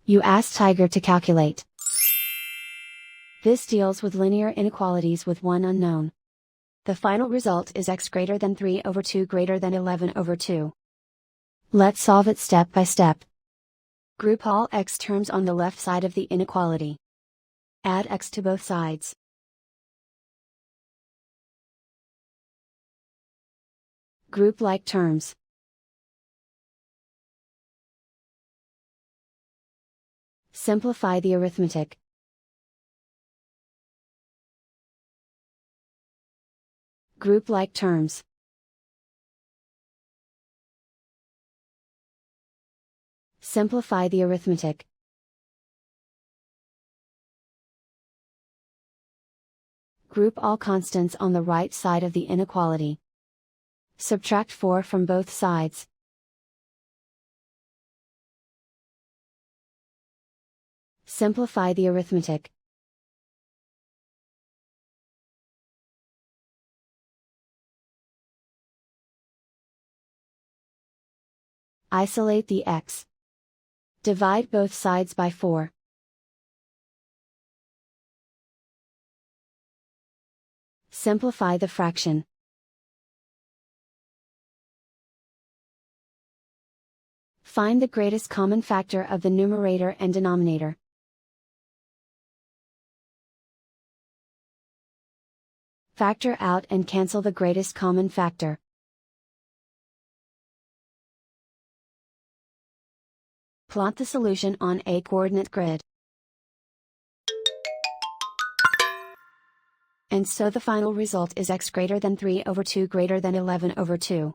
You ask Tiger to calculate. This deals with linear inequalities with one unknown. The final result is x greater than 3 over 2 greater than 11 over 2. Let's solve it step by step. Group all x terms on the left side of the inequality. Add x to both sides. Group like terms. Simplify the arithmetic. Group like terms. Simplify the arithmetic. Group all constants on the right side of the inequality. Subtract 4 from both sides. Simplify the arithmetic. Isolate the x. Divide both sides by 4. Simplify the fraction. Find the greatest common factor of the numerator and denominator. Factor out and cancel the greatest common factor. Plot the solution on a coordinate grid. And so the final result is x greater than 3 over 2 greater than 11 over 2.